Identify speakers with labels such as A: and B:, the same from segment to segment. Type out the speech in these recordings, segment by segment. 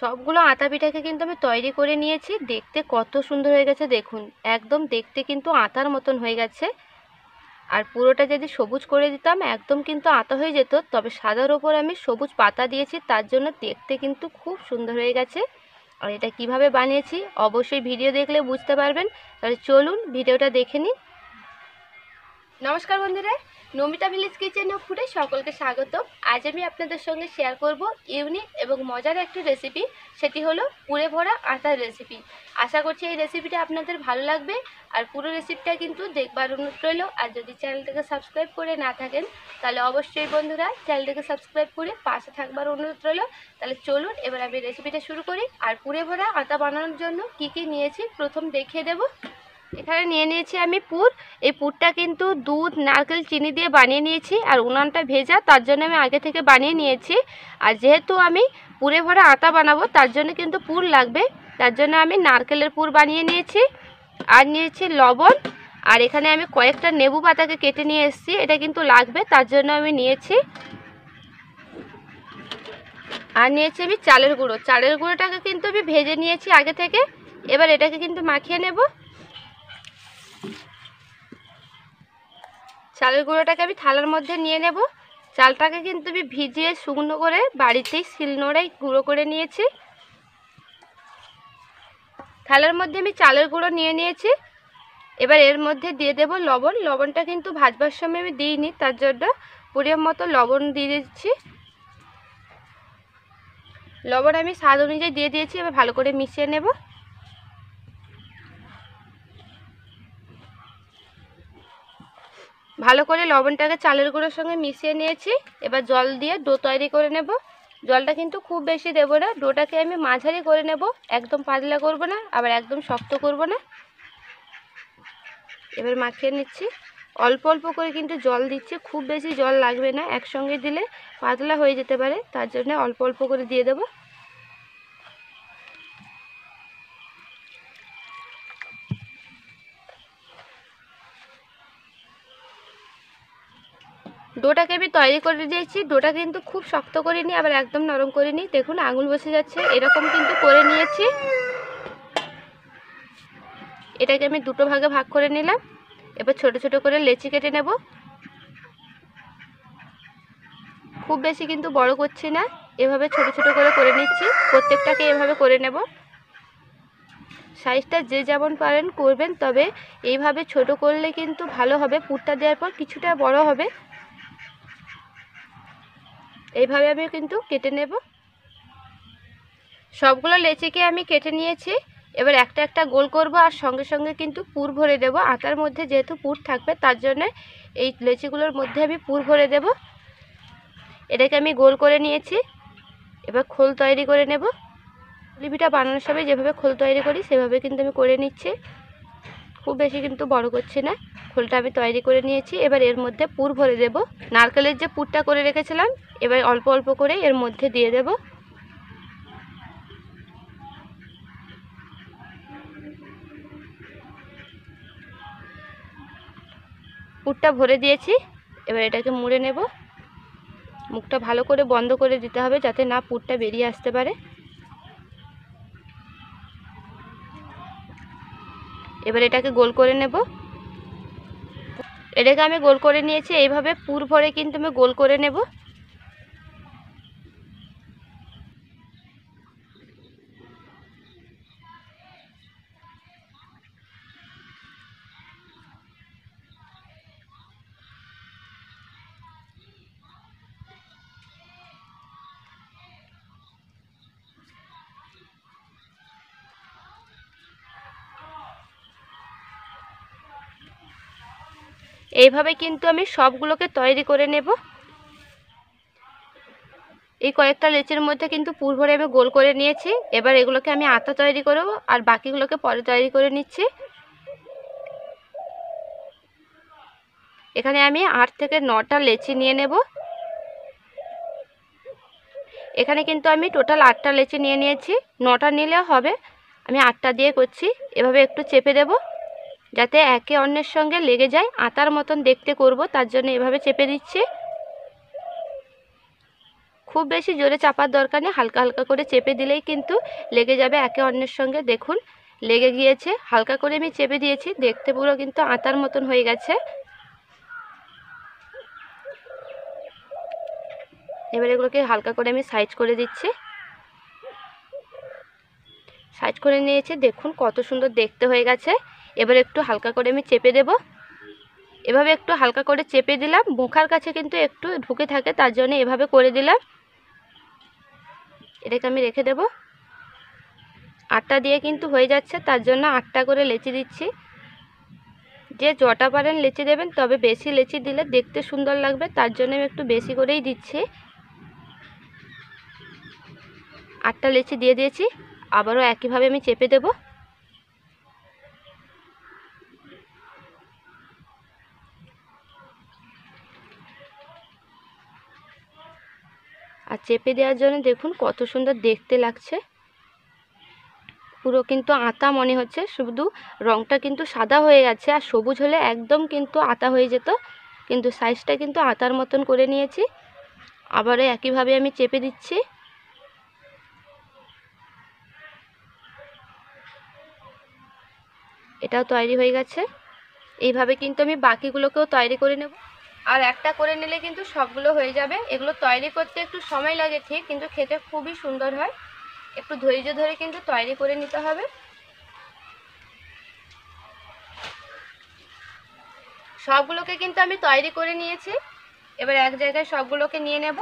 A: সবগুলো আতা পিঠাকে কিন্তু আমি তৈরি করে নিয়েছি। দেখতে কত সুন্দর হয়ে গেছে দেখুন, একদম দেখতে কিন্তু আতার মতন হয়ে গেছে। আর পুরোটা যদি সবুজ করে দিতাম একদম কিন্তু আতা হয়ে যেত, তবে সাদার ওপর আমি সবুজ পাতা দিয়েছি, তার জন্য দেখতে কিন্তু খুব সুন্দর হয়ে গেছে। আর এটা কিভাবে বানিয়েছি অবশ্যই ভিডিও দেখলে বুঝতে পারবেন। তাহলে চলুন ভিডিওটা দেখে নিন। নমস্কার বন্ধুরা, নমিতা ভিলেজ কিচেন ও ফুডে সকলকে স্বাগত। আজ আমি আপনাদের সঙ্গে শেয়ার করব ইউনিক এবং মজার একটি রেসিপি, সেটি হলো পুরে ভরা আটার রেসিপি। আশা করছি এই রেসিপিটা আপনাদের ভালো লাগবে। আর পুরো রেসিপিটা কিন্তু দেখবার অনুরোধ রইল। আর যদি চ্যানেলটাকে সাবস্ক্রাইব করে না থাকেন তাহলে অবশ্যই বন্ধুরা চ্যানেলটাকে সাবস্ক্রাইব করে পাশে থাকবার অনুরোধ রইল। তাহলে চলুন এবার আমি রেসিপিটা শুরু করি। আর পুরে ভরা আটা বানানোর জন্য কি কি নিয়েছি প্রথম দেখিয়ে দেব। এখানে নিয়ে নিয়েছি আমি পুর। এই পুরটা কিন্তু দুধ, নারকেল, চিনি দিয়ে বানিয়ে নিয়েছি। আর উনানটা ভেজা, তার জন্য আমি আগে থেকে বানিয়ে নিয়েছি। আর যেহেতু আমি পুরে ভরা আটা বানাবো তার জন্য কিন্তু পুর লাগবে, তার জন্য আমি নারকেলের পুর বানিয়ে নিয়েছি। আর নিয়েছি লবণ। আর এখানে আমি কয়েকটা লেবু পাতাকে কেটে নিয়ে এসেছি, এটা কিন্তু লাগবে, তার জন্য আমি নিয়েছি। আর নিয়েছি আমি চালের গুঁড়ো। চালের গুঁড়োটাকে কিন্তু আমি ভেজে নিয়েছি আগে থেকে। এবার এটাকে কিন্তু মাখিয়ে নেব। চালের গুঁড়োটাকে আমি থালার মধ্যে নিয়ে নেব। চালটাকে কিন্তু আমি ভিজিয়ে শুকনো করে বাড়িতেই শিলনোড়ায় গুঁড়ো করে নিয়েছি। থালার মধ্যে আমি চালের গুঁড়ো নিয়ে নিয়েছি। এবার এর মধ্যে দিয়ে দেব লবণ। লবণটা কিন্তু ভাজবার সময় আমি দিইনি, তার জন্য পরিমাণ মতো লবণ দিয়ে দিচ্ছি। লবণ আমি স্বাদ অনুযায়ী দিয়ে দিয়েছি। এবার ভালো করে মিশিয়ে নেব। ভালো করে লবণটাকে চালের গুঁড়োর সঙ্গে মিশিয়ে নিয়েছি। এবার জল দিয়ে ডো তৈরি করে নেব। জলটা কিন্তু খুব বেশি দেব না, ডোটাকে আমি মাঝারি করে নেব, একদম পাতলা করব না, আবার একদম শক্ত করব না। এবার মাখিয়ে নিচ্ছি। অল্প অল্প করে কিন্তু জল দিচ্ছি, খুব বেশি জল লাগবে না, একসঙ্গে দিলে পাতলা হয়ে যেতে পারে, তার জন্য অল্প অল্প করে দিয়ে দেব। ডোটাকে আমি তৈরি করে দিয়েছি। ডোটা কিন্তু খুব শক্ত করিনি, আবার একদম নরম করিনি। দেখুন আঙুল বসে যাচ্ছে, এরকম কিন্তু করে নিয়েছি। এটাকে আমি দুটো ভাগে ভাগ করে নিলাম। এবার ছোট ছোট করে লেচি কেটে নেব। খুব বেশি কিন্তু বড় করছি না, এভাবে ছোট ছোট করে নিচ্ছি। প্রত্যেকটাকে এভাবে করে নেব। সাইজটা যে যেমন পারেন করবেন, তবে এইভাবে ছোট করলে কিন্তু ভালো হবে। পুরটা দেওয়ার পর কিছুটা বড় হবে। এইভাবে আমি কিন্তু কেটে নেব। সবগুলো লেচিকে আমি কেটে নিয়েছি। এবার একটা একটা গোল করব, আর সঙ্গে সঙ্গে কিন্তু পুর ভরে দেব। আটার মধ্যে যেহেতু পুর থাকবে, তার জন্য এই লেচিগুলোর মধ্যে আমি পুর ভরে দেব। এটাকে আমি গোল করে নিয়েছি। এবার খোল তৈরি করে নেব। পুলি পিঠা বানানোর সময় যেভাবে খোল তৈরি করি সেভাবে কিন্তু আমি করে নিচ্ছি। খুব বেশি কিন্তু বড় করছি না। খোলটা আমি তৈরি করে নিয়েছি। এবার এর মধ্যে পুর ভরে দেব। নারকেলের যে পুরটা করে রেখেছিলাম, এবার অল্প অল্প করে এর মধ্যে দিয়ে দেব। পুরটা ভরে দিয়েছি। এবার এটাকে মুড়ে নেব। মুখটা ভালো করে বন্ধ করে দিতে হবে, যাতে না পুরটা বেরিয়ে আসতে পারে। এবার এটাকে গোল করে নেব। এটাকে আমি গোল করে নিয়েছি। এইভাবে পুর ভরে কিন্তু আমি গোল করে নেব। এইভাবে কিন্তু আমি সবগুলোকে তৈরি করে নেব। এই কয়েকটা লেচির মধ্যে কিন্তু পুর ভরে আমি গোল করে নিয়েছি। এবার এগুলোকে আমি আটা তৈরি করব, আর বাকিগুলোকে পরে তৈরি করে নিচ্ছি। এখানে আমি 8 থেকে 9টা লেচি নিয়ে নেব। এখানে কিন্তু আমি টোটাল 8টা লেচি নিয়ে নিয়েছি। 9টা নিলেও হবে, আমি 8টা দিয়ে করছি। এভাবে একটু চেপে দেব, যাতে একে অন্যের সঙ্গে লেগে যায়। আটার মতন দেখতে করব, তার জন্য এভাবে চেপে দিচ্ছি। খুব বেশি জোরে চাপার দরকার নেই, হালকা হালকা করে চেপে দিলেই কিন্তু লেগে যাবে একে অন্যের সঙ্গে। দেখুন লেগে গিয়েছে, হালকা করে আমি চেপে দিয়েছি, দেখতে পুরো কিন্তু আটার মতন হয়ে গেছে। এবার এগুলোকে হালকা করে আমি সাইজ করে দিচ্ছি। সাইজ করে নিয়েছি, দেখুন কত সুন্দর দেখতে হয়ে গেছে। এবার একটু হালকা করে আমি চেপে দেব। এভাবে একটু হালকা করে চেপে দিলাম, মুখার কাছে কিন্তু একটু ঢুকে থাকে, তার জন্য এভাবে করে দিলাম। এটাকে আমি রেখে দেব। আটটা দিয়ে কিন্তু হয়ে যাচ্ছে, তার জন্য 8টা করে লেচি দিচ্ছি। যে যটা পারেন লেচি দেবেন, তবে বেশি লেচি দিলে দেখতে সুন্দর লাগবে, তার জন্য আমি একটু বেশি করেই দিচ্ছি। 8টা লেচি দিয়ে দিয়েছি, আবারও একইভাবে আমি চেপে দেব। আর চেপে দেওয়ার জন্য দেখুন কত সুন্দর দেখতে লাগছে, পুরো কিন্তু আতা মনে হচ্ছে, শুধু রংটা কিন্তু সাদা হয়ে গেছে, আর সবুজ হলে একদম কিন্তু আতা হয়ে যেত, কিন্তু সাইজটা কিন্তু আতার মতন করে নিয়েছি। আবারও একইভাবে আমি চেপে দিচ্ছি। এটাও তৈরি হয়ে গেছে। এইভাবে কিন্তু আমি বাকিগুলোকেও তৈরি করে নেব, আর একটা করে নিলে কিন্তু সবগুলো হয়ে যাবে। এগুলো তৈরি করতে একটু সময় লাগে ঠিক, কিন্তু খেতে খুবই সুন্দর হয়। একটু ধৈর্য ধরে কিন্তু তৈরি করে নিতে হবে। সবগুলোকে কিন্তু আমি তৈরি করে নিয়েছি। এবার এক জায়গায় সবগুলোকে নিয়ে নেব।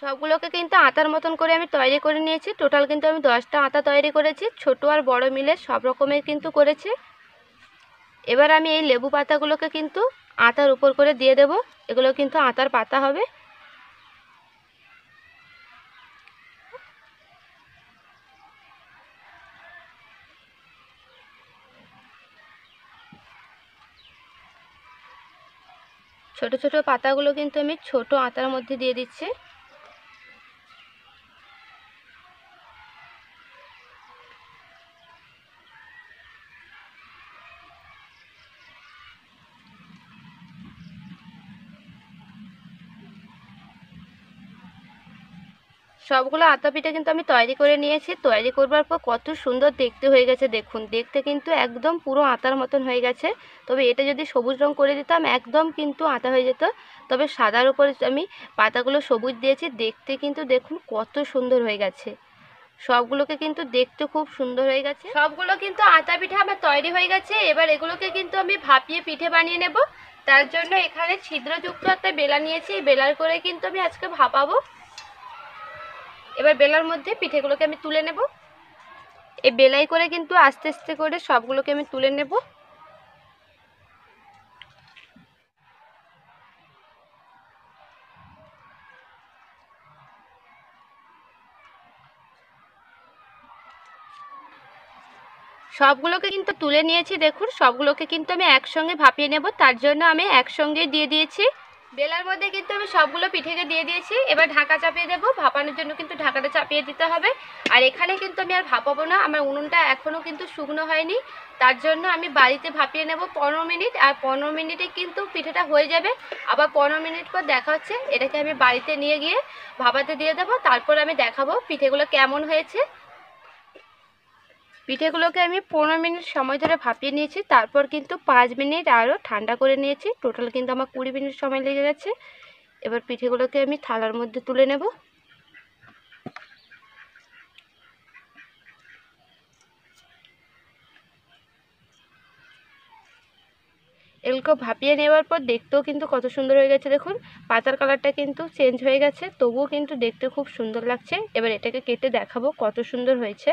A: সবগুলোকে কিন্তু আটার মতন করে আমি তৈরি করে নিয়েছি। টোটাল কিন্তু আমি 10টা আটা তৈরি করেছি, ছোট আর বড় মিলে সব রকমের কিন্তু করেছি। এবার আমি এই লেবু পাতাগুলোকে কিন্তু আটার উপর করে দিয়ে দেব। এগুলো কিন্তু আটার পাতা হবে। ছোট ছোট পাতাগুলো কিন্তু আমি ছোট আটার মধ্যে দিয়ে দিচ্ছি। সবগুলো আটা পিঠা কিন্তু আমি তৈরি করে নিয়েছি। তৈরি করবার পর কত সুন্দর দেখতে হয়ে গেছে দেখুন, দেখতে কিন্তু একদম পুরো আটার মতন হয়ে গেছে। তবে এটা যদি সবুজ রং করে দিতাম একদম কিন্তু আটা হয়ে যেত, তবে সাদার উপরে আমি পাতাগুলো সবুজ দিয়েছি, দেখতে কিন্তু দেখুন কত সুন্দর হয়ে গেছে। সবগুলোকে কিন্তু দেখতে খুব সুন্দর হয়ে গেছে। সবগুলো কিন্তু আটা পিঠা আমার তৈরি হয়ে গেছে। এবার এগুলোকে কিন্তু আমি ভাপিয়ে পিঠে বানিয়ে নেব। তার জন্য এখানে ছিদ্রযুক্ত একটা বেলা নিয়েছি, এই বেলার করে কিন্তু আমি আজকে ভাপাবো। এবার বেলার মধ্যে পিঠেগুলোকে আমি তুলে নেব। এই বেলাই করে কিন্তু আস্তে আস্তে করে সবগুলোকে আমি তুলে নেব। সবগুলোকে কিন্তু তুলে নিয়েছি, দেখুন সবগুলোকে কিন্তু আমি একসঙ্গে ভাপিয়ে নেব, তার জন্য আমি একসঙ্গে দিয়ে দিয়েছি। বেলার মধ্যে কিন্তু আমি সবগুলো পিঠেকে দিয়ে দিয়েছি। এবার ঢাকা চাপিয়ে দেবো, ভাপানোর জন্য কিন্তু ঢাকাটা চাপিয়ে দিতে হবে। আর এখানে কিন্তু আমি আর ভাপাবো না, আমার উনুনটা এখনও কিন্তু শুকনো হয়নি, তার জন্য আমি বাড়িতে ভাপিয়ে নেব 15 মিনিট। আর 15 মিনিটে কিন্তু পিঠেটা হয়ে যাবে। আবার 15 মিনিট পর দেখা হচ্ছে। এটাকে আমি বাড়িতে নিয়ে গিয়ে ভাপাতে দিয়ে দেবো, তারপর আমি দেখাবো পিঠেগুলো কেমন হয়েছে। পিঠেগুলোকে আমি 15 মিনিট সময় ধরে ভাপিয়ে নিয়েছি, তারপর কিন্তু 5 মিনিট আরও ঠান্ডা করে নিয়েছি। টোটাল কিন্তু আমার 20 মিনিট সময় লেগে গেছে। এবার পিঠেগুলোকে আমি থালার মধ্যে তুলে নেব। এগুলোকে ভাপিয়ে নেওয়ার পর দেখতেও কিন্তু কত সুন্দর হয়ে গেছে, দেখুন পাতার কালারটা কিন্তু চেঞ্জ হয়ে গেছে, তবুও কিন্তু দেখতে খুব সুন্দর লাগছে। এবার এটাকে কেটে দেখাবো কত সুন্দর হয়েছে।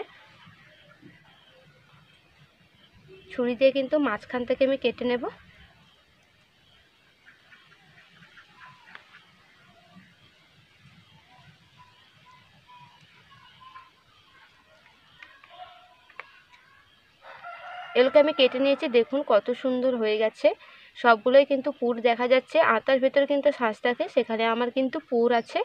A: ছুরি দিয়ে কিন্তু মাঝখান থেকে আমি কেটে নেব। এগুলোকে আমি কেটে নিয়েছি, দেখুন কত সুন্দর হয়ে গেছে। সবগুলোই কিন্তু পুর দেখা যাচ্ছে, আটার ভেতর কিন্তু শাঁস থাকে, সেখানে আমার কিন্তু পুর আছে।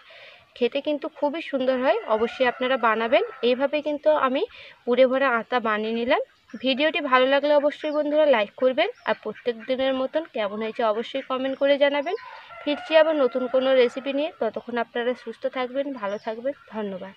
A: খেতে কিন্তু খুবই সুন্দর হয়, অবশ্যই আপনারা বানাবেন। এইভাবে কিন্তু আমি পুরে ভরা আটা বানিয়ে নিলাম। ভিডিওটি ভালো লাগলে অবশ্যই বন্ধুরা লাইক করবেন, আর প্রত্যেক দিনের মতন কেমন হয়েছে অবশ্যই কমেন্ট করে জানাবেন। ফিরছি আবার নতুন কোনো রেসিপি নিয়ে। ততক্ষণ আপনারা সুস্থ থাকবেন, ভালো থাকবেন। ধন্যবাদ।